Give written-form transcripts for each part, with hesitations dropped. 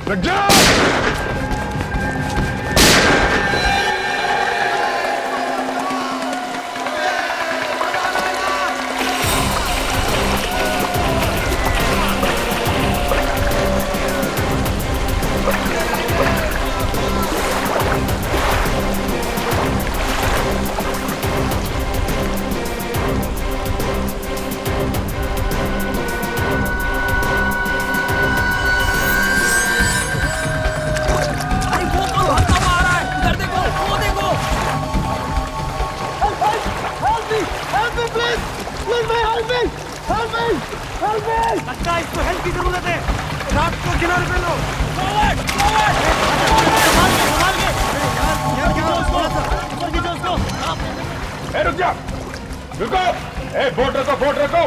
लग जाओ। लगता है इसको हेल्प की जरूरत है। रात को किनारे पे लो। रुक जा, रुको। बोट रखो, बोट रखो।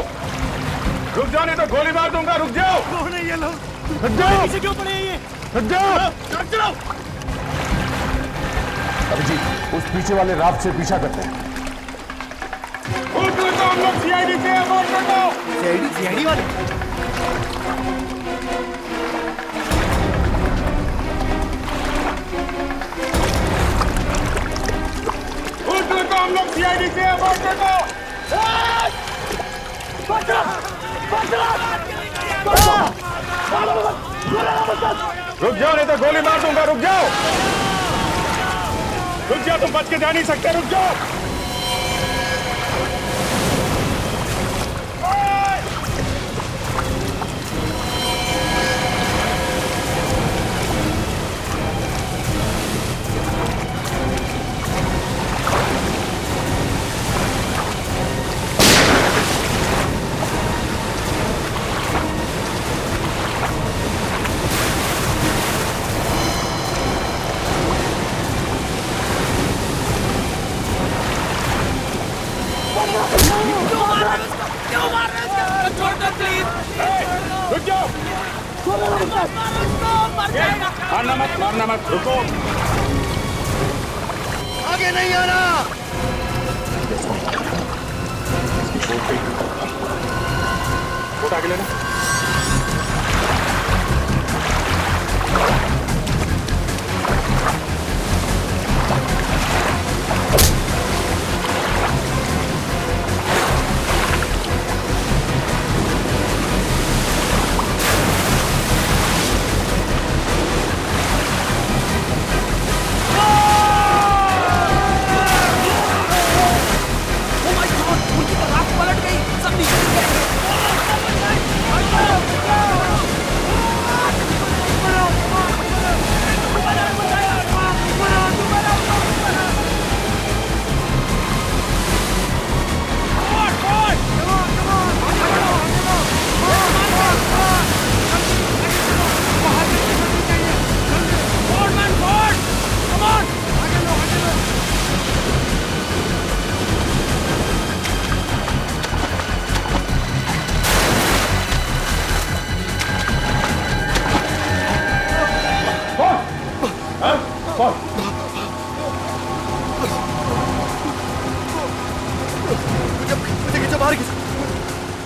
रुक जाओ नहीं तो गोली मार दूंगा। रुक जाओ। कौन है ये लोग? रुक जाओ। पीछे क्यों पड़े हैं ये? रुक जाओ। चलो। अभिजीत, उस पीछे वाले राफ्ट से पीछा करते हैं। हम लोग सीआईडी से बोट रखो। सीआईडी वाले? हम लोग सीआईडी से बोट रखो। रुक जाओ नहीं तो गोली मार दूंगा। रुक जाओ, रुक जाओ। तुम बच के जा नहीं सकते। रुक जाओ। रुक जाओ। मारना मत, मारना मत। रुको। आगे नहीं आना। बोट आगे लेना।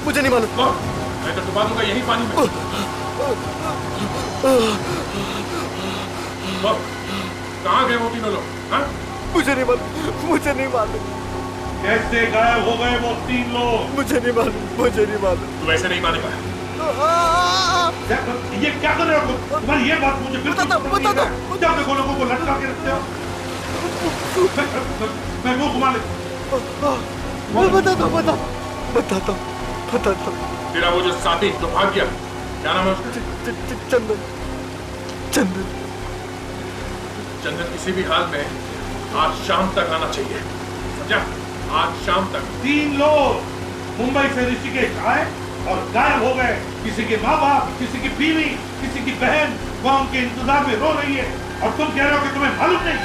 मुझे नहीं मालूम। मैं तो डुबा दूंगा यही पानी में। कहाँ गए वो तीनों लोग? मुझे नहीं मालूम, मुझे नहीं मालूम। कैसे गायब हो गए वो तीन लोग? मुझे नहीं मालूम, मुझे नहीं मालूम। तू वैसे नहीं मानेगा। ये क्या कर रहे हो? तुम्हारी ये बात मुझे बिल्कुल बता दो। क्या देखो लोगों को लटका के रखते हो? मैं मुंह घुमा ले। बता दो। तेरा वो जो साथी जो भाग गया, क्या नाम है उसका? चंदन। चंदन किसी भी हाल में आज शाम तक आना चाहिए, समझा? आज शाम तक। 3 लोग मुंबई से ऋषिकेश आए और गायब हो गए। किसी के माँ बाप, किसी की बीवी, किसी की बहन वहां उनके इंतजार में रो रही है और तुम कह रहे हो कि तुम्हें मालूम नहीं।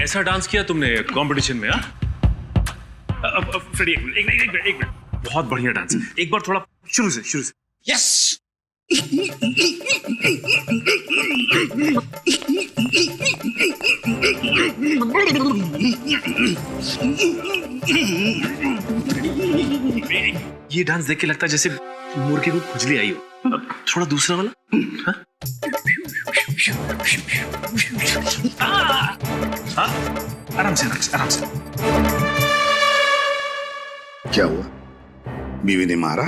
ऐसा डांस किया तुमने कंपटीशन में? फ्रेडी, एक मिनट, बहुत बढ़िया डांस। एक बार थोड़ा शुरू से। यस, ये डांस देख के लगता है जैसे मुर्गे को खुजली आई हो। अब थोड़ा दूसरा वाला। हाँ? हाँ? आराम से आराम से आराम से। क्या हुआ? बीवी ने मारा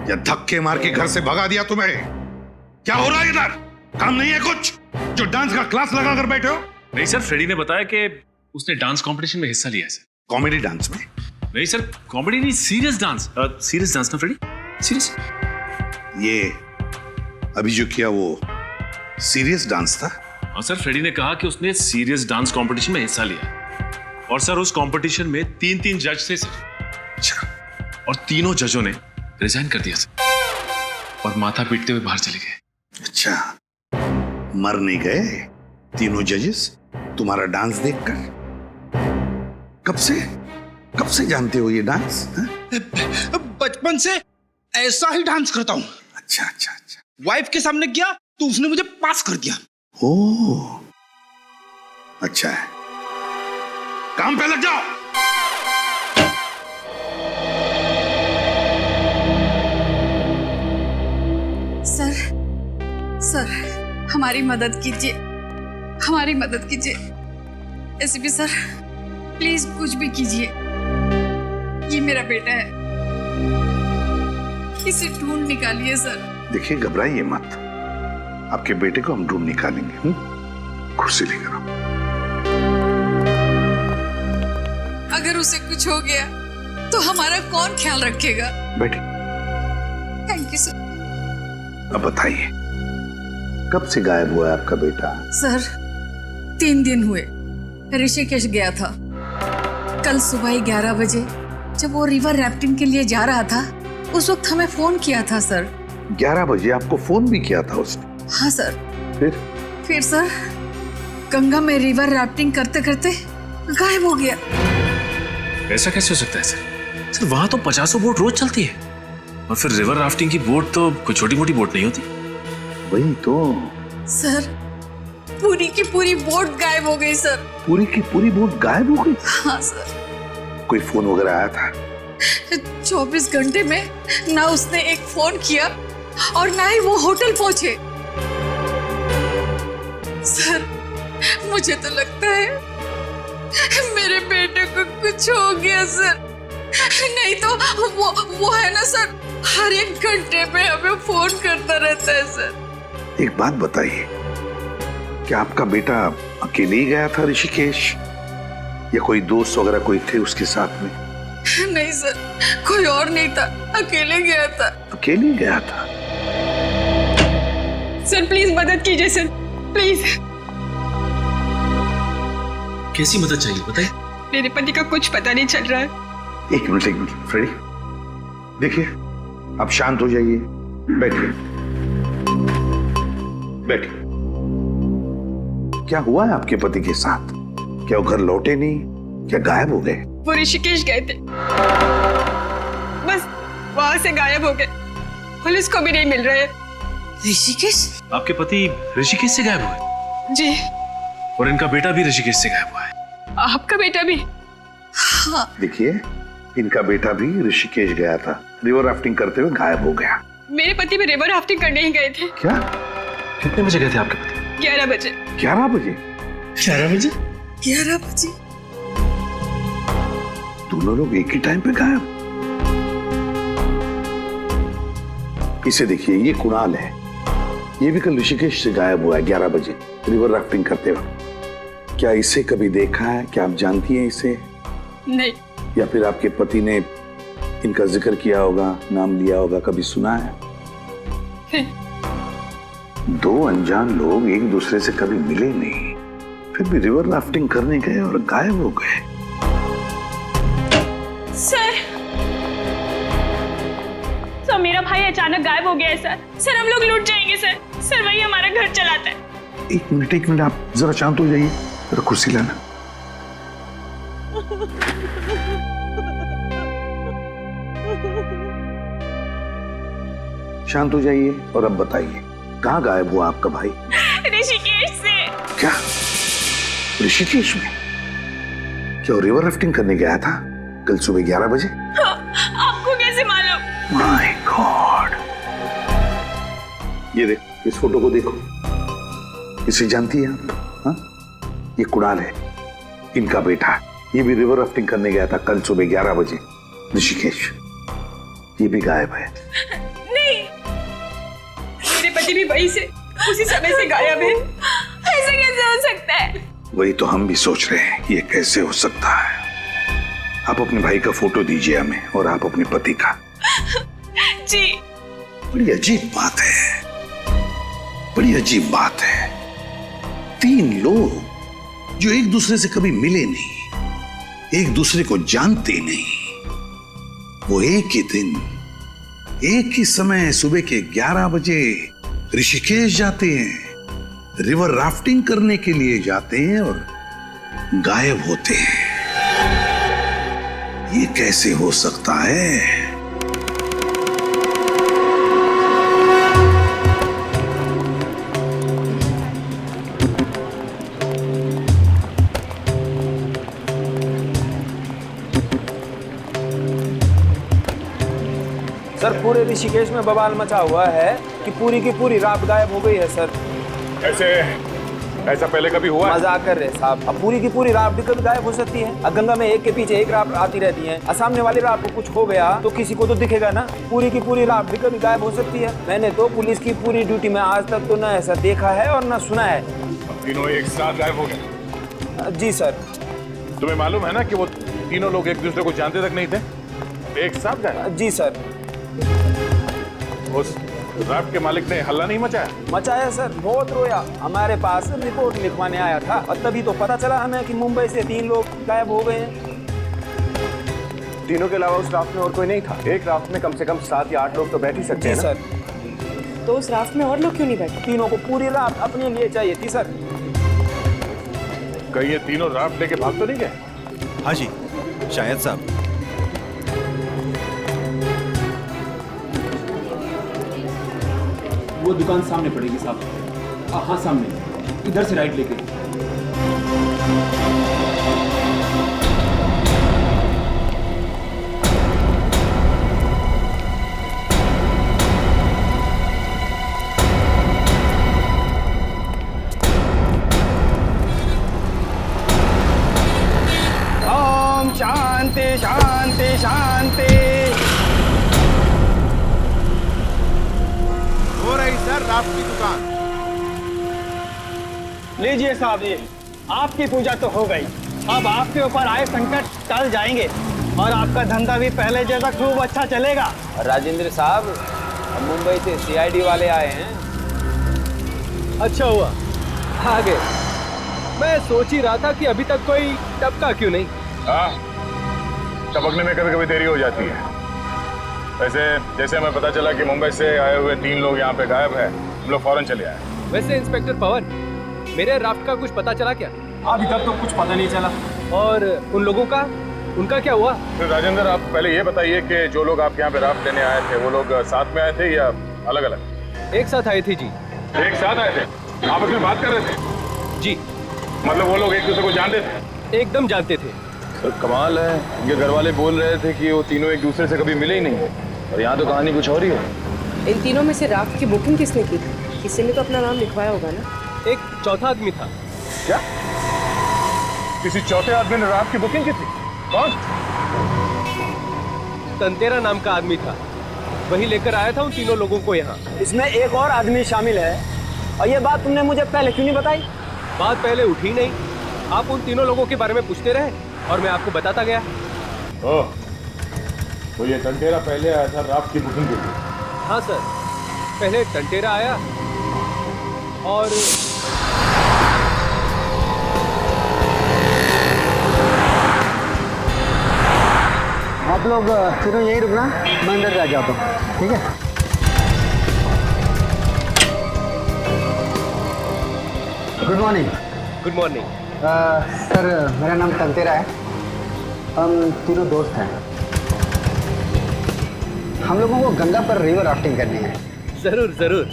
या धक्के मार के घर से भगा दिया तुम्हें? क्या हो रहा है इधर? काम नहीं है कुछ जो डांस का क्लास लगा कर बैठे हो? नहीं सर, फ्रेडी ने बताया कि उसने डांस कंपटीशन में हिस्सा लिया है सर। कॉमेडी डांस में? नहीं सर, कॉमेडी नहीं, सीरियस डांस। सीरियस डांस ना फ्रेडी, सीरियस। ये अभी जो किया वो सीरियस डांस था? हाँ सर, फ्रेडी ने कहा कि उसने सीरियस डांस कंपटीशन में हिस्सा लिया। और सर उस कंपटीशन में 3 जज थे सर। अच्छा। और तीनों जजों ने रिजाइन कर दिया सर और माथा पीटते हुए बाहर चले गए। अच्छा, मर नहीं गए तीनों जजेस तुम्हारा डांस देखकर? कब से जानते हो ये डांस? बचपन से ऐसा ही डांस करता हूँ। अच्छा अच्छा अच्छा। वाइफ के सामने किया तो उसने मुझे पास कर दिया। ओह, अच्छा है। काम पे लग जाओ। सर हमारी मदद कीजिए, हमारी मदद कीजिए। एसपी सर प्लीज कुछ भी कीजिए। ये मेरा बेटा है, इसे ढूंढ निकालिए सर। देखिए, घबराइए मत, आपके बेटे को हम ढूंढ निकालेंगे। कुर्सी लेकर आओ। अगर उसे कुछ हो गया तो हमारा कौन ख्याल रखेगा? बैठे। Thank you sir. अब बताइए, कब से गायब हुआ है आपका बेटा? सर 3 दिन हुए। ऋषिकेश गया था। कल सुबह 11 बजे जब वो रिवर राफ्टिंग के लिए जा रहा था, उस वक्त हमें फोन किया था सर। 11 बजे आपको फोन भी किया था उसने? हाँ सर। फिर सर गंगा में रिवर राफ्टिंग करते करते गायब हो गया। ऐसा कैसे हो सकता है सर? सर वहां तो 50 बोट रोज चलती है और फिर रिवर राफ्टिंग की बोट तो कोई छोटी मोटी बोट नहीं होती। वही तो सर, पूरी की पूरी बोट गायब हो गई सर। पूरी की पूरी बोट गायब हो गई? हाँ सर। कोई फोन वगैरह आया था? 24 घंटे में ना उसने एक फोन किया और ना ही वो होटल पहुंचे। सर मुझे तो लगता है मेरे बेटे को कुछ हो गया सर। नहीं तो वो है ना सर, हर एक घंटे में हमें फोन करता रहता है सर। एक बात बताइए, क्या आपका बेटा अकेले ही गया था ऋषिकेश या कोई दोस्त वगैरह कोई थे उसके साथ में? नहीं सर, कोई और नहीं था, अकेले गया था। अकेले गया था? सर प्लीज मदद कीजिए सर, प्लीज। कैसी मदद चाहिए बताइए? मेरे पति का कुछ पता नहीं चल रहा है। एक मिनट फ्रेडी, देखिए आप शांत हो जाइए, बैठिए बैठिए। क्या हुआ है आपके पति के साथ? क्या वो घर लौटे नहीं? क्या गायब हो गए? वो ऋषिकेश गए थे, बस वहां से गायब हो गए। पुलिस को भी नहीं मिल रहे। ऋषिकेश? आपके पति ऋषिकेश से गायब हुए? जी। और इनका बेटा भी ऋषिकेश से गायब हुआ है? आपका बेटा भी? हाँ। देखिए, इनका बेटा भी ऋषिकेश गया था, रिवर राफ्टिंग करते हुए गायब हो गया। मेरे पति भी रिवर राफ्टिंग करने ही गए थे। क्या? कितने बजे गए थे आपके पति? 11 बजे। 11 बजे? 11 बजे? 11 बजे। दोनों लोग एक ही टाइम पे गायब? इसे देखिए, ये कुणाल है, ये भी कल ऋषिकेश से गायब हुआ है 11 बजे रिवर राफ्टिंग करते वक्त। क्या इसे कभी देखा है? क्या आप जानती हैं इसे? नहीं। या फिर आपके पति ने इनका जिक्र किया होगा, नाम लिया होगा, कभी सुना है? दो अनजान लोग एक दूसरे से कभी मिले नहीं, फिर भी रिवर राफ्टिंग करने गए और गायब हो गए। सर मेरा भाई अचानक गायब हो गया है सर। हम लोग लूट जाएंगे सर। वही हमारा घर चलाता है। एक मिनट आप जरा शांत हो जाइए, जरा कुर्सी लाना। शांत हो जाइए और अब बताइए, कहाँ गायब हुआ आपका भाई? ऋषिकेश से। क्या ऋषिकेश में? क्या रिवर राफ्टिंग करने गया था कल सुबह 11 बजे? आपको कैसे मालूम? माय गॉड, ये देख, इस फोटो को देखो, इसे जानती है आप? हाँ? ये कुणाल है, इनका बेटा। ये भी रिवर राफ्टिंग करने गया था कल सुबह 11 बजे ऋषिकेश। ये भी गायब है। नहीं, मेरे पति भी वहीं से उसी समय से गायब है। ऐसा कैसे हो सकता है? वही तो हम भी सोच रहे हैं, ये कैसे हो सकता है। आप अपने भाई का फोटो दीजिए हमें, और आप अपने पति का। जी। बड़ी अजीब बात है, बड़ी अजीब बात है। 3 लोग जो एक दूसरे से कभी मिले नहीं, एक दूसरे को जानते नहीं, वो एक ही दिन, एक ही समय सुबह के 11 बजे ऋषिकेश जाते हैं, रिवर राफ्टिंग करने के लिए जाते हैं और गायब होते हैं। ये कैसे हो सकता है? सर, पूरे ऋषिकेश में बवाल मचा हुआ है कि पूरी की पूरी राफ्ट गायब हो गई है सर। ऐसे ऐसा पहले कभी हुआ? मजाक कर रहे साहब। अब पूरी की पूरी राफ्ट भी कभी गायब हो सकती है। अब गंगा में एक के पीछे एक राफ्ट आती रहती है। सामने वाली राफ्ट को कुछ हो गया तो किसी को तो दिखेगा ना। पूरी की पूरी राफ्ट भी कभी गायब हो सकती है। मैंने तो पुलिस की पूरी ड्यूटी में आज तक तो न ऐसा देखा है और न सुना है। तीनों एक साथ गायब हो गए? जी सर। तुम्हें मालूम है ना कि वो तीनों लोग एक दूसरे को जानते तक नहीं थे, एक साथ गायब? जी सर। उस राफ्ट के मालिक ने हल्ला नहीं मचाया? मचाया सर, बहुत रोया। हमारे पास रिपोर्ट लिखवाने आया था और तभी तो पता चला हमें कि मुंबई से 3 लोग गायब हो गए हैं। तीनों के अलावा उस राफ्ट में और कोई नहीं था? एक राफ्ट में कम से कम 7 या 8 लोग तो बैठ ही सकते हैं ना? सर। तो उस राफ्ट में और लोग क्यों नहीं बैठे? तीनों को पूरी राफ्ट अपने लिए चाहिए थी सर। कहीं ये तीनों राफ्ट लेके भाग तो नहीं गए? हाँ जी, शायद साहब। वो दुकान सामने पड़ेगी साहब। हाँ सामने, इधर से राइट लेके। ओम शांति शांति शांति। हो रही सर राफ्ट की दुकान। लीजिए साहब, ये आपकी पूजा तो हो गई। अब आपके ऊपर आए संकट टल जाएंगे और आपका धंधा भी पहले जैसा खूब अच्छा चलेगा। राजेंद्र साहब, मुंबई से CID वाले आए हैं। अच्छा हुआ आ गए। मैं सोच ही रहा था कि अभी तक कोई टपका क्यों नहीं। हाँ, टपकने में कभी कभी देरी हो जाती है। वैसे जैसे हमें पता चला कि मुंबई से आए हुए 3 लोग यहाँ पे गायब है, हम लोग फौरन चले आए। वैसे इंस्पेक्टर पवन, मेरे राफ्ट का कुछ पता चला क्या? अभी तक तो कुछ पता नहीं चला। और उन लोगों का, उनका क्या हुआ? तो राजेंद्र, आप पहले ये बताइए कि जो लोग आपके यहाँ पे राफ्ट लेने आए थे, वो लोग साथ में आए थे या अलग अलग? एक साथ आए थे जी। एक साथ आए थे? आपस में बात कर रहे थे? जी। मतलब वो लोग एक दूसरे को जानते थे? एकदम जानते थे। सर कमाल है, इनके घर वाले बोल रहे थे कि वो तीनों एक दूसरे से कभी मिले ही नहीं, और यहाँ तो कहानी कुछ और ही है। इन तीनों में से राफ्ट की बुकिंग किसने की थी? किसी ने तो अपना नाम लिखवाया होगा ना? एक चौथा आदमी था। क्या? किसी चौथे आदमी ने राफ्ट की बुकिंग की थी? कौन? तंतेरा नाम का आदमी था, वही लेकर आया था उन तीनों लोगों को यहाँ। इसमें एक और आदमी शामिल है, और ये बात तुमने मुझे पहले क्यों नहीं बताई? बात पहले उठी नहीं। आप उन तीनों लोगों के बारे में पूछते रहे और मैं आपको बताता गया। ओह, तो ये टंटेरा पहले आया था राफ्ट की बुकिंग के लिए? हाँ सर, पहले टंटेरा आया और आप लोग तीनों यहीं रुकना, मैं अंदर जा जाता हूँ, ठीक है? Good morning. Good morning. Sir, मेरा नाम तंतेरा है। हम तीनों दोस्त हैं। हम लोगों को गंगा पर रिवर राफ्टिंग करनी है। जरूर जरूर।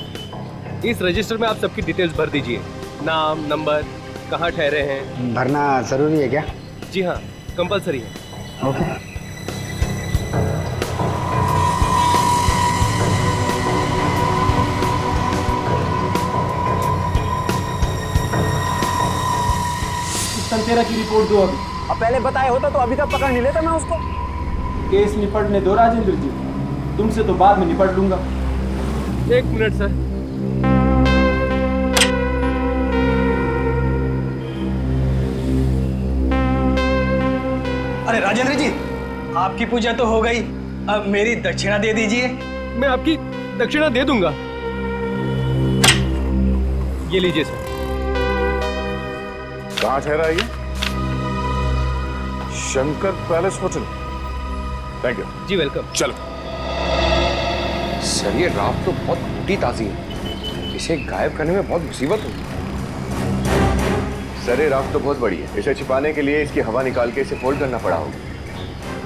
इस रजिस्टर में आप सबकी डिटेल्स भर दीजिए, नाम, नंबर, कहाँ ठहरे हैं। भरना जरूरी है क्या? जी हाँ, कंपलसरी है। ओके। संतेरा की रिपोर्ट दो अभी। अब पहले बताया होता तो अभी तक पकड़ नहीं लेता मैं उसको। केस निपटने दो राजेंद्र जी, तुमसे तो बाद में निपट लूंगा। 1 मिनट सर। अरे राजेंद्र जी, आपकी पूजा तो हो गई, अब मेरी दक्षिणा दे दीजिए। मैं आपकी दक्षिणा दे दूंगा। ये लीजिए सर। कहाँ ठहरा है ये? Shankar palace hotel. Thank you. जी वेलकम। चलो। सर ये रात तो बहुत टूटी ताजी है, इसे गायब करने में बहुत मुसीबत होगी। सर ये राफ्ट तो बहुत बड़ी है, इसे छिपाने के लिए इसकी हवा निकाल के इसे फोल्ड करना पड़ा होगा।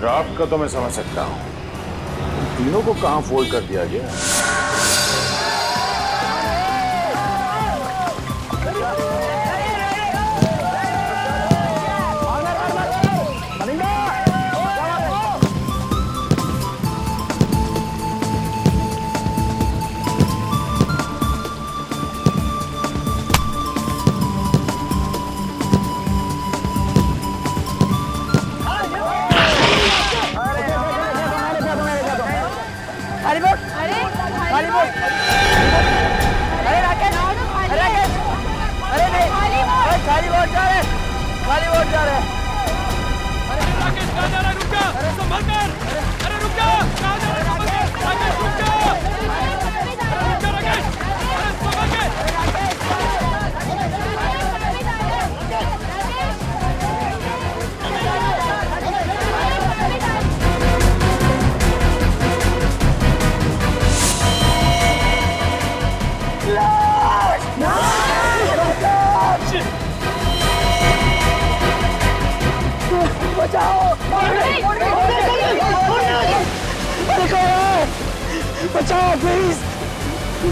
राफ्ट का तो मैं समझ सकता हूँ, तीनों को कहाँ फोल्ड कर दिया गया? बचाओ प्लीज,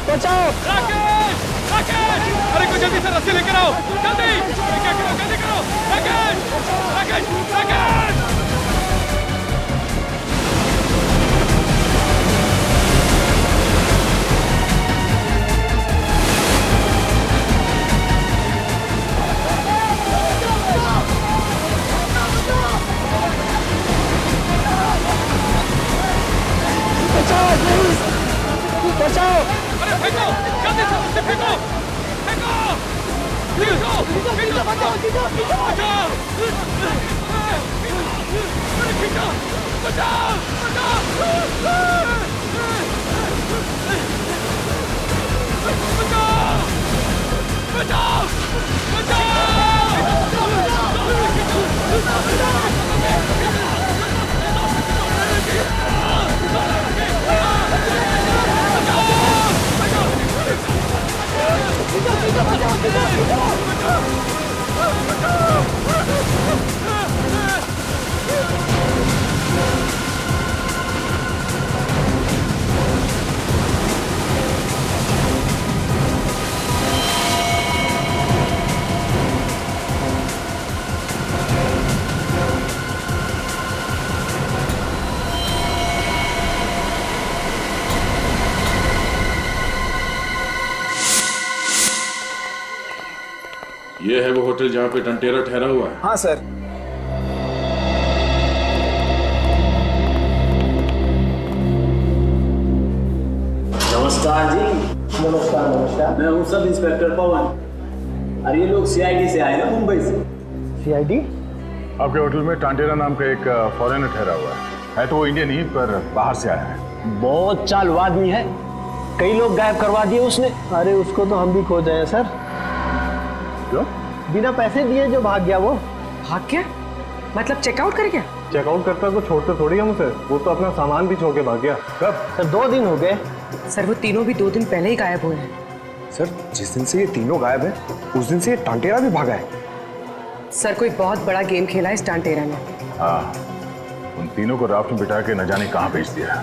बचाओ। राकेश! राकेश! अरे कोई जल्दी से रस्सी लेकर आओ, जल्दी! क्या करो, जल्दी करो! राकेश! राकेश! राकेश! बचाओ प्लीज, बचाओ। अरे फेंको, जल्दी से रस्सी फेंको! फेंको! फेंको! फेंको! बचाओ! बचाओ! अरे फेंको! बचाओ! बचाओ! बचाओ! ये है वो होटल जहाँ पे टंटेरा ठहरा हुआ है? हाँ सर। नमस्कार जी। नमस्कार। नमस्कार। मैं हूँ सब इंस्पेक्टर पवन। अरे ये लोग सीआईडी से आए ना, मुंबई से। सीआईडी? आपके होटल में टांटेरा नाम का एक फॉरेनर ठहरा हुआ है तो वो इंडियन ही पर बाहर से आया है। बहुत चालू आदमी है, कई लोग गायब करवा दिए उसने। अरे उसको तो हम भी खोज रहे हैं सर। क्यों? बिना पैसे दिए जो भाग गया वो। भाग गया? मतलब चेकआउट कर गया? चेकआउट करता तो छोड़ते थोड़ी हम उसे, वो तो अपना सामान भी छोड़ के भाग गया। कब? सर 2 दिन हो गए। सर वो तीनों भी 2 दिन पहले ही गायब हुए हैं। सर जिस दिन से ये तीनों गायब है उस दिन से ये टांटेरा भी भागा है। सर कोई बहुत बड़ा गेम खेला है इस टांटेरा ने। हाँ, उन तीनों को राफ्ट में बिठा के न जाने कहाँ भेज दिया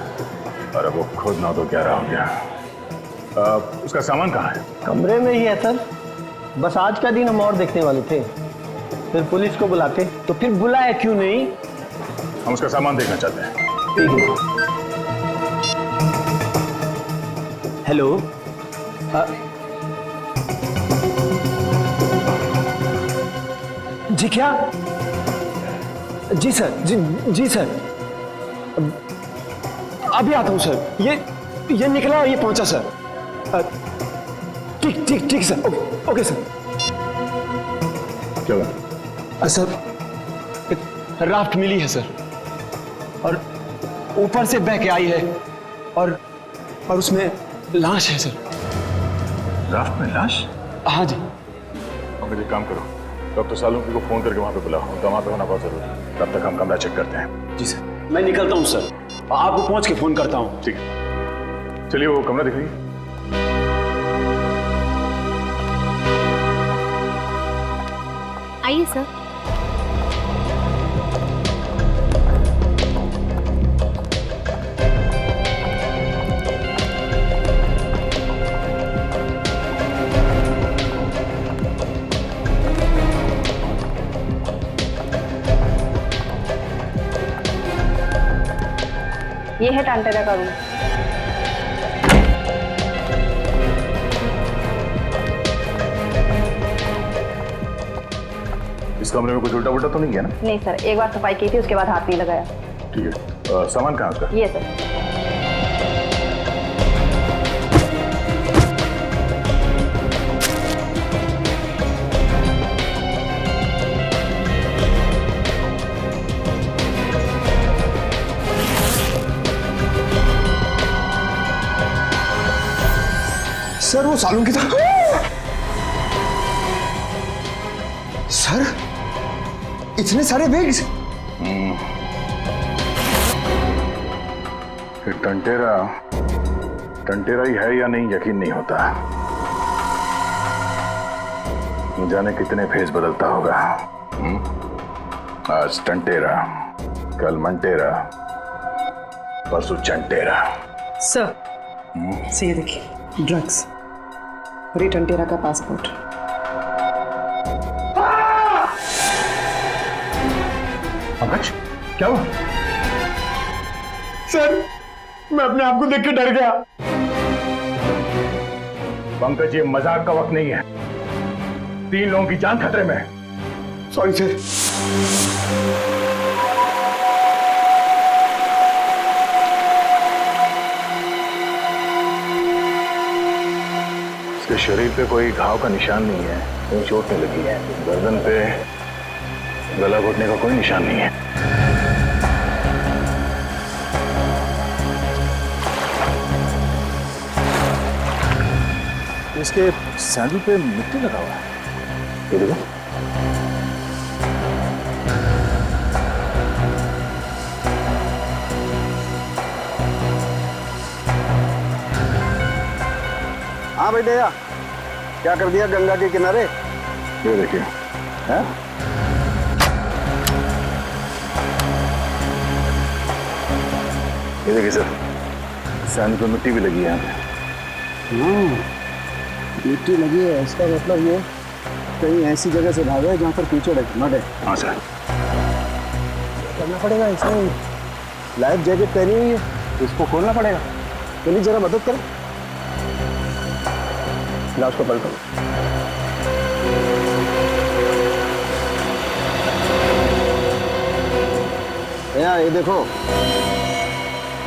और अब वो खुद ना तो क्या रहा हो गया। उसका सामान कहाँ है? कमरे में ही है सर। बस आज का दिन हम और देखने वाले थे, फिर पुलिस को बुलाते तो फिर बुलाया क्यों नहीं? हम उसका सामान देखना चाहते हैं। ठीक है। हेलो, जी क्या? जी सर, जी सर, अभी आता हूँ सर। ये निकला और ये पहुंचा सर। ठीक ठीक ठीक सर, ओके सर। क्या बात? सर, राफ्ट मिली है सर, और ऊपर से बह के आई है, और उसमें लाश है सर। राफ्ट में लाश? हाँ जी। पंकज, एक काम करो, डॉक्टर सालुंकी को फोन करके वहां पे बुलाओ। उनका वहां पे होना बहुत जरूरी है। तब तक हम कमरा चेक करते हैं। जी सर, मैं निकलता हूँ सर, आपको पहुंच के फोन करता हूँ। ठीक है, चलिए वो कमरा दिखाइए। आइए सर। ये है टांटेरा का रूम। इस कमरे में कुछ उल्टा उल्टा तो नहीं है ना? नहीं सर, एक बार सफाई की थी, उसके बाद हाथ नहीं लगाया। ठीक है, सामान कहाँ है उसका? ये सर। सर, वो सालुंकी था। सर, इतने सारे बैग्स। फिर टंटेरा ही है या नहीं यकीन नहीं होता। न जाने कितने भेष बदलता होगा। आज टंटेरा, कल मंटेरा, परसों चंटेरा। सर, ये देखिए, ड्रग्स और ये टंटेरा का पासपोर्ट। पंकज, क्या हुआ? सर, मैं अपने आप को देख के डर गया। पंकज, ये मजाक का वक्त नहीं है। 3 लोगों की जान खतरे में है। Sorry sir. इसके शरीर पे कोई घाव का निशान नहीं है, कोई चोट नहीं लगी है। गर्दन पे गला घोटने का कोई निशान नहीं है। इसके सैंडल पे मिट्टी लगा हुआ है। ये देखो। हाँ भाई दया, क्या कर दिया गंगा के किनारे? ये देखिए। हैं? ये देखिए सर, सैंडल पे मिट्टी भी लगी है। मिट्टी लगी है, इसका मतलब ये कहीं ऐसी जगह से भागा है जहाँ पर कीचड़ है, मड है। हाँ सर। करना पड़ेगा, इसमें लाइफ जैकेट पहनी हुई है, इसको खोलना पड़ेगा। चलिए जरा मदद करें। लाश को पलटो। यहाँ ये देखो,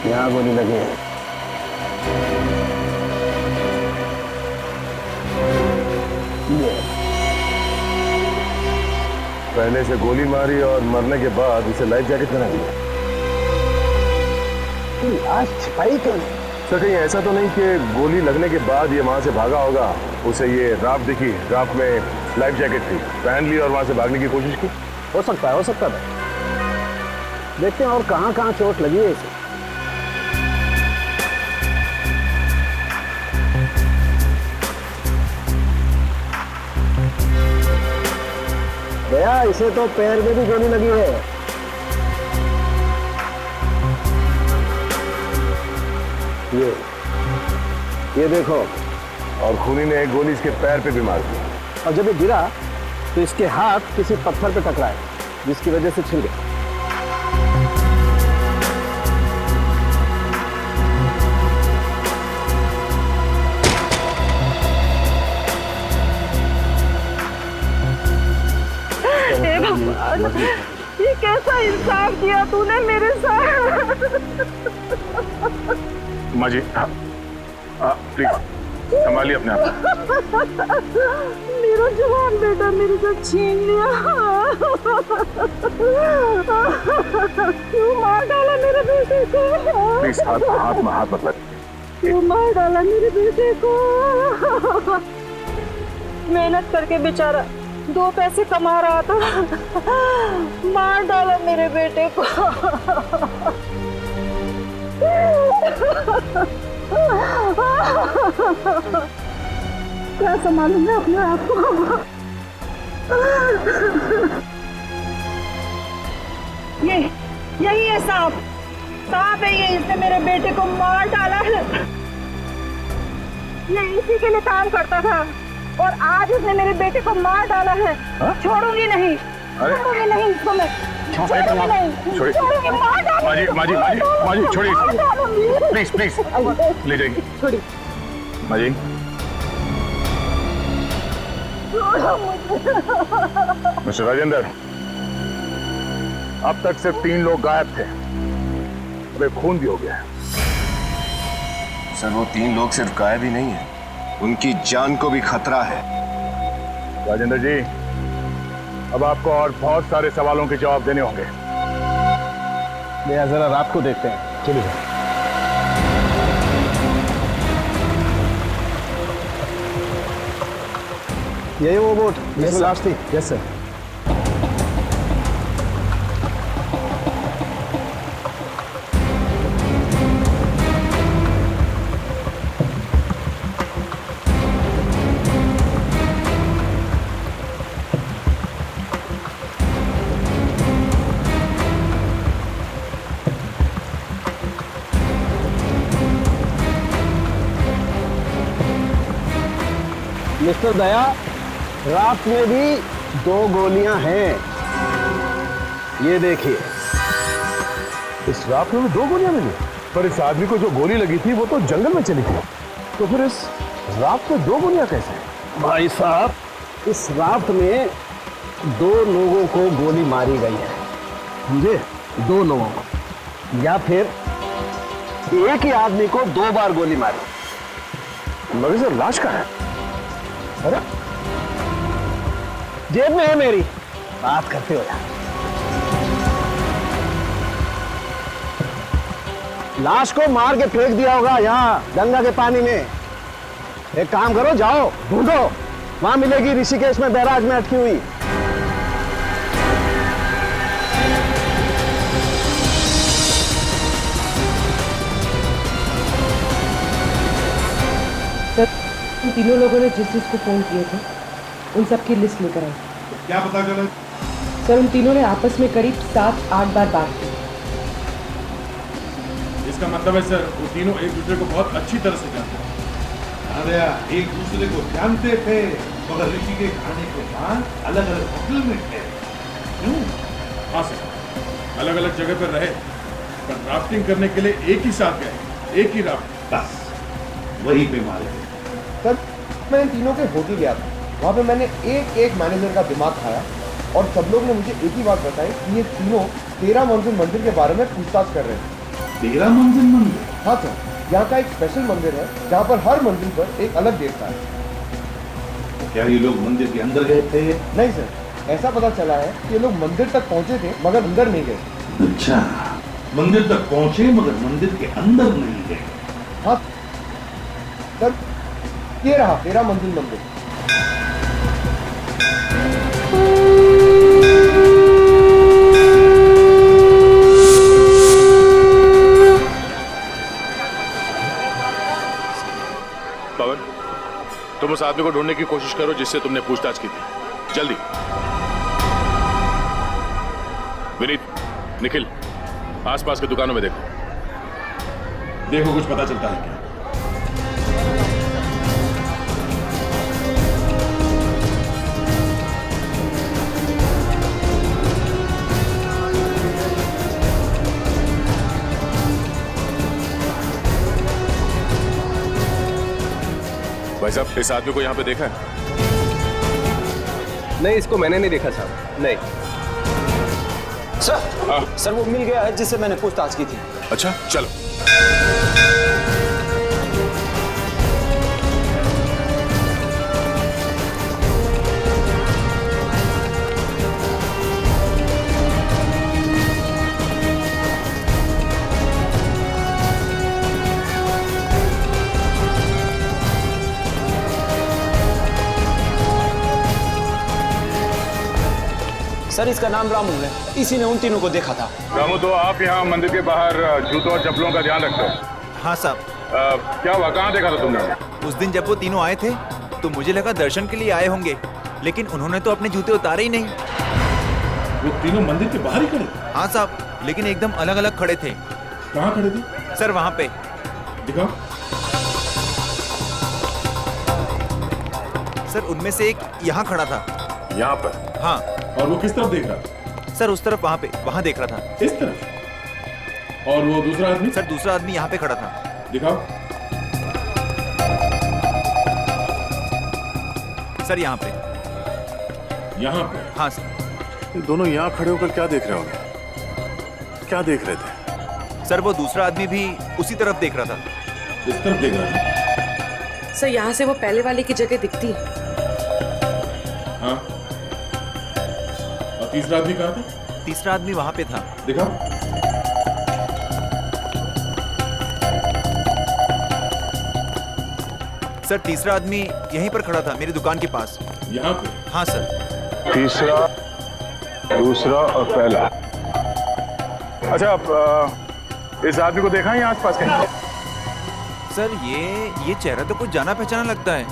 यहाँ गोली लगी है। पहले से गोली मारी और मरने के बाद इसे लाइफ जैकेट पहना दिया। आज छिपाई क्यों? सर, कहीं ऐसा तो नहीं कि गोली लगने के बाद ये वहां से भागा होगा, उसे ये राफ्ट दिखी, राफ्ट में लाइफ जैकेट थी, पहन ली और वहां से भागने की कोशिश की? हो सकता है, हो सकता है। देखते हैं और कहाँ कहाँ चोट लगी है इसे। भैया, इसे तो पैर में भी गोली लगी है। ये ये देखो। और खूनी ने एक गोली इसके पैर पे भी मार दी। और जब ये गिरा तो इसके हाथ किसी पत्थर पे टकराए, जिसकी वजह से छिल गए। हे भगवान, ये कैसा इंसाफ किया तूने मेरे साथ। माँ जी प्लीज संभालिए अपने आप। मेरा जवान बेटा मेरे से छीन लिया। क्यों मार डाला मेरे बेटे को? प्लीज हाथ मत लग। क्यों मार डाला मेरे बेटे को? मेहनत करके बेचारा 2 पैसे कमा रहा था, मार डाला मेरे बेटे को। क्या संभालूंगा अपने आप को? यही है सांप है ये, इसने मेरे बेटे को मार डाला है। ये इसी के लिए काम करता था और आज उसने मेरे बेटे को मार डाला है। छोड़ूंगी नहीं, छोड़ूंगी नहीं इसको मैं, छोड़ूंगी नहीं, छोड़ूंगी, मार डालूंगी। माँ जी छोड़िए प्लीज ले जाइए। छोड़िए माँ जी। मिस्टर राजेंद्र, अब तक सिर्फ 3 लोग गायब थे, अब एक खून भी हो गया है। सर वो 3 लोग सिर्फ गायब ही नहीं है, उनकी जान को भी खतरा है। राजेंद्र जी, अब आपको और बहुत सारे सवालों के जवाब देने होंगे। जरा रात को देखते हैं। चलिए। यही वो बोट जिसमें लाश थी? Yes sir. मिस्टर दया, राफ्ट में भी 2 गोलियां हैं, ये देखिए। इस राफ्ट में 2 गोलियां मिली, पर इस आदमी को जो गोली लगी थी वो तो जंगल में चली थी, तो फिर इस राफ्ट में 2 गोलियां कैसे? भाई साहब, इस राफ्ट में 2 लोगों को गोली मारी गई है, समझे? 2 लोगों को, या फिर एक ही आदमी को 2 बार गोली मारी। मगर सर लाश कहाँ है? अरे जेब में है मेरी, बात करते हो यार। लाश को मार के फेंक दिया होगा यहाँ गंगा के पानी में। एक काम करो, जाओ ढूंढो, वहां मिलेगी ऋषिकेश में बैराज में अटकी हुई। उन 3 लोगों ने जिस जिसको फोन किए थे उन सब की लिस्ट लेकर आई। क्या पता चला? सर उन तीनों ने आपस में करीब 7-8 बार बात की। इसका मतलब है सर वो तीनों एक दूसरे को बहुत अच्छी तरह से जानते हैं। अरे एक दूसरे को जानते थे मगर ऋषि के खाने के बाद अलग अलग होटल में थे। क्यों? हाँ सर, अलग अलग जगह पर रहे पर राफ्टिंग करने के लिए एक ही साथ गए, एक ही राफ्ट, बस वही पे मारे थे। सर मैं इन तीनों के होटल गया था, वहाँ पे मैंने एक मैनेजर का दिमाग खाया और सब लोग ने मुझे एक ही बात बताई कि ये तीनों 13 मंजिल मंदिर के बारे में पूछताछ कर रहे थे। 13 मंजिल मंदिर? हाँ सर, यहाँ का एक स्पेशल मंदिर है जहाँ पर हर मंजिल पर एक अलग देवता है। तो क्या ये लोग मंदिर के अंदर गए थे? नहीं सर, ऐसा पता चला है कि ये लोग मंदिर तक पहुँचे थे मगर अंदर नहीं गए। अच्छा, मंदिर तक पहुँचे मगर मंदिर के अंदर नहीं गए। हाँ सर, ये रहा 13 मंजिल मंदिर। पवन, तुम उस आदमी को ढूंढने की कोशिश करो जिससे तुमने पूछताछ की थी, जल्दी। विनीत, निखिल, आसपास की दुकानों में देखो। देखो कुछ पता चलता है क्या? भाई साहब, इस आदमी को यहाँ पे देखा है? नहीं, इसको मैंने नहीं देखा साहब, नहीं। सर वो मिल गया है जिससे मैंने पूछताछ की थी। अच्छा, चलो। सर इसका नाम रामू है, इसी ने उन तीनों को देखा था। रामू, तो आप यहाँ मंदिर के बाहर जूतों और चप्पलों का ध्यान रखते हो? हाँ साहब। क्या हुआ, कहाँ देखा था तुमने? उस दिन जब वो तीनों आए थे तो मुझे लगा दर्शन के लिए आए होंगे, लेकिन उन्होंने तो अपने जूते उतारे ही नहीं। वो तीनों मंदिर के बाहर ही खड़े थे? हाँ साहब, लेकिन एकदम अलग अलग खड़े थे। कहाँ खड़े थे? सर वहाँ पे। दिखाओ। सर उनमें से एक यहाँ खड़ा था। यहाँ पर? हाँ। और वो किस तरफ देख रहा था? सर उस तरफ, वहाँ पे, वहाँ देख रहा था। इस तरफ? और वो दूसरा आदमी? सर दूसरा आदमी यहाँ पे खड़ा था। दिखाओ। सर यहाँ पे। यहाँ पे? हाँ सर। दोनों यहाँ खड़े होकर क्या देख रहे होंगे? क्या देख रहे थे? सर वो दूसरा आदमी भी उसी तरफ देख रहा था। इस तरफ देख रहा था? सर यहाँ से वो पहले वाले की जगह दिखती है। हाँ। और तीसरा आदमी कहाँ था? तीसरा आदमी वहाँ पे था। दिखाओ। सर तीसरा आदमी यहीं पर खड़ा था, मेरी दुकान के पास। यहाँ पे? हाँ सर। तीसरा, दूसरा और पहला। अच्छा, इस आदमी को देखा है यहाँ आसपास कहीं? सर ये चेहरा तो कुछ जाना पहचाना लगता है।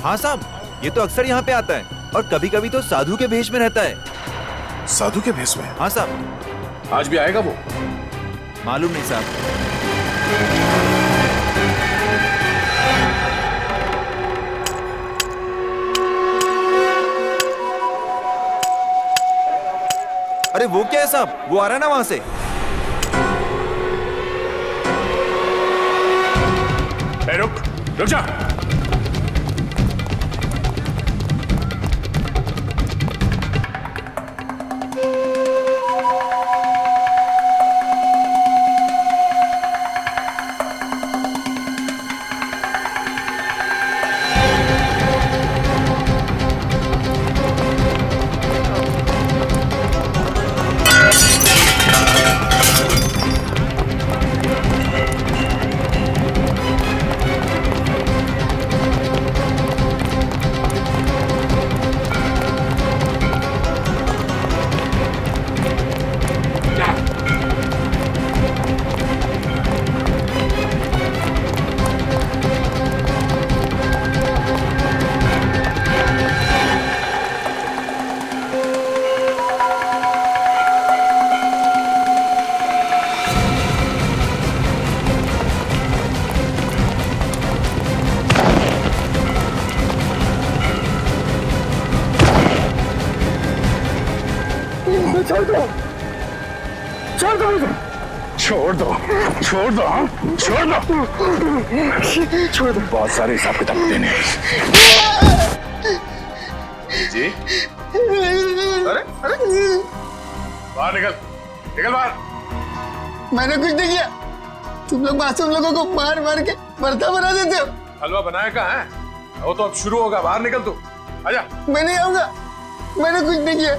हाँ साहब, ये तो अक्सर यहाँ पे आता है और कभी कभी तो साधु के भेष में रहता है। साधु के भेष में? हाँ साहब। आज भी आएगा वो? मालूम नहीं साहब। अरे वो क्या है साहब, वो आ रहा है ना वहां से। रुक जा। छोड़ दो, छोड़ दो, छोड़ दो, छोड़ दो, छोड़ दो, छोड़ दो। बहुत सारे हिसाब किताब देने जी। अरे बाहर निकल, निकल बाहर। मैंने कुछ नहीं किया। तुम लोग मासूम लोगों को मार मार के मरता बना देते हो। हलवा बनाया कहाँ है? वो तो अब शुरू होगा। बाहर निकल तू, आजा। मैं नहीं आऊंगा, मैंने कुछ नहीं किया।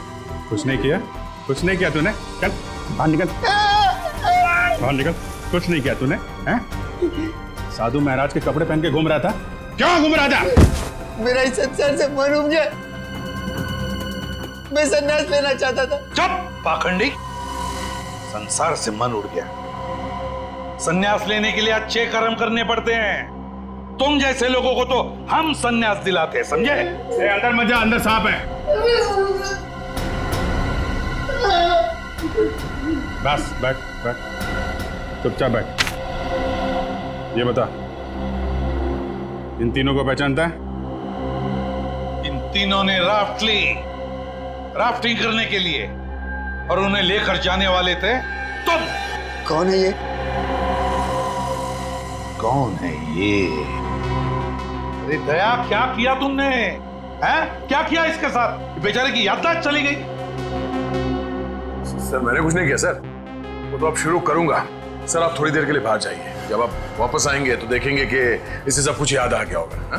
कुछ नहीं किया? कुछ नहीं किया तूने? चल बाहर निकल, बाहर निकल। कुछ नहीं किया तूने? हैं? साधु महाराज के कपड़े पहन के घूम रहा था। क्यों घूम रहा था? मेरा इस संसार से मन उब गया। मैं संन्यास लेना चाहता था। चुप पाखंडी। संसार से मन उड़ गया। संन्यास लेने के लिए अच्छे कर्म करने पड़ते हैं। तुम जैसे लोगों को तो हम संन्यास दिलाते हैं, समझे? अंदर मत जा, अंदर सांप है। बस बैठ, बैठ, चुपचाप बैठ। ये बता, इन तीनों को पहचानता है? इन तीनों ने राफ्ट ली राफ्टिंग करने के लिए और उन्हें लेकर जाने वाले थे तुम। कौन है ये? कौन है ये? अरे दया, क्या किया तुमने? हैं? क्या किया इसके साथ? बेचारे की याददाश्त चली गई। सर मैंने कुछ नहीं किया सर, वो तो अब शुरू करूंगा। सर आप थोड़ी देर के लिए बाहर जाइए, जब आप वापस आएंगे तो देखेंगे कि इसे सब कुछ याद आ गया होगा। हा?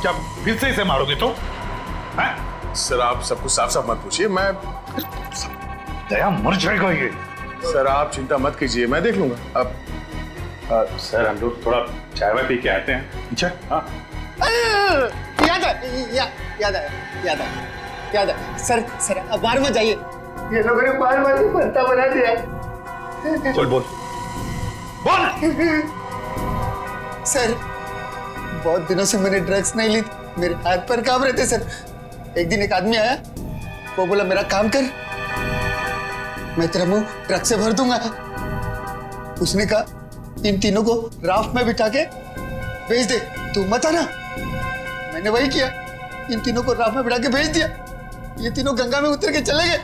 क्या फिर से इसे मारोगे तो? हैं? सर आप सब कुछ साफ साफ मत पूछिए, मैं दया मर जाएगा ये। सर आप चिंता मत कीजिए, मैं देख लूंगा। अब सर हम लोग थोड़ा चाय वाय पी के आते हैं। अच्छा हाँ याद है सर अब बाहर मत जाइए, ये लोगों ने बार बार भरता बना दिया है। चल बोल सर बहुत दिनों से मैंने ड्रग्स नहीं ली, मेरे हाथ पर कांप रहे थे सर। एक दिन एक आदमी आया, वो बोला मेरा काम कर, मैं तेरा मुंह ड्रग्स से भर दूंगा। उसने कहा इन तीनों को राफ्ट में बिठा के भेज दे, तू मत आना। मैंने वही किया, इन तीनों को राफ्ट में बिठा के भेज दिया। ये तीनों गंगा में उतर के चले गए।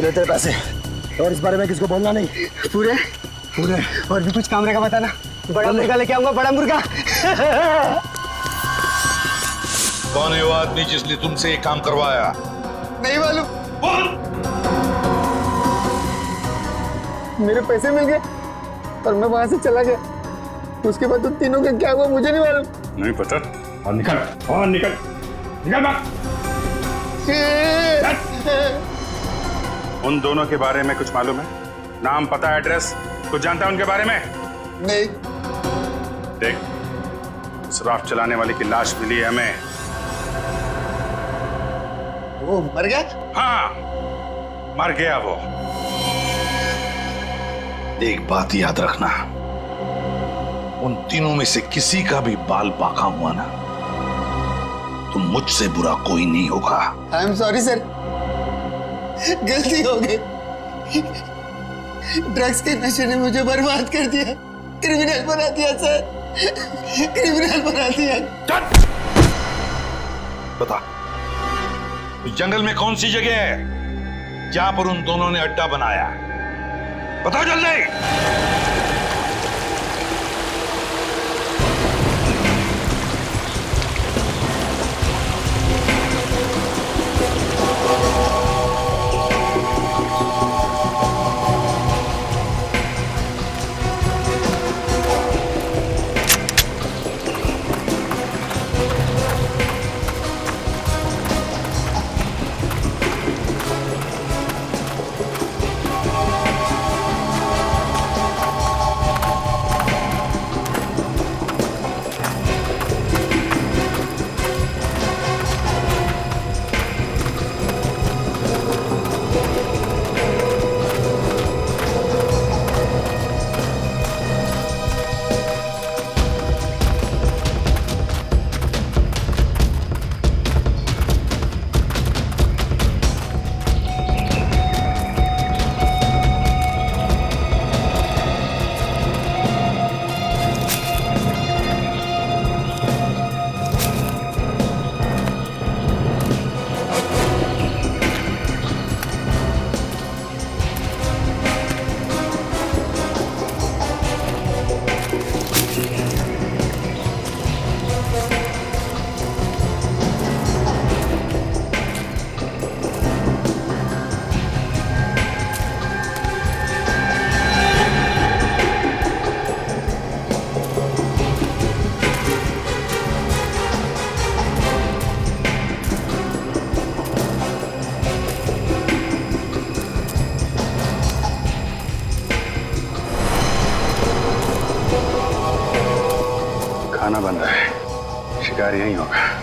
तेरे पैसे, और इस बारे में किसको बोलना नहीं। पूरे पूरे और भी कुछ काम रहेगा बताना। बड़ा मुर्गा लेके आऊंगा, बड़ा मुर्गा। कौन है वो आदमी जिसने तुमसे ये काम करवाया? नहीं मालूम। बोल। मेरे पैसे मिल गए और मैं वहां से चला गया। उसके बाद उन तीनों का क्या हुआ मुझे नहीं मालूम। नहीं पता। और निकल बाहर। उन दोनों के बारे में कुछ मालूम है? नाम, पता, एड्रेस कुछ जानता है उनके बारे में? नहीं। देख, उस राफ्ट चलाने वाले की लाश मिली है हमें। वो मर गया? हाँ, मर गया वो। एक बात याद रखना, उन तीनों में से किसी का भी बाल पाका हुआ ना, तो मुझसे बुरा कोई नहीं होगा। आई एम सॉरी सर, गलती हो गई। ड्रग्स के नशे ने मुझे बर्बाद कर दिया, क्रिमिनल बना दिया सर, क्रिमिनल बना दिया। बता, इस जंगल में कौन सी जगह है जहां पर उन दोनों ने अड्डा बनाया? बताओ जल्दी। यहीं होगा।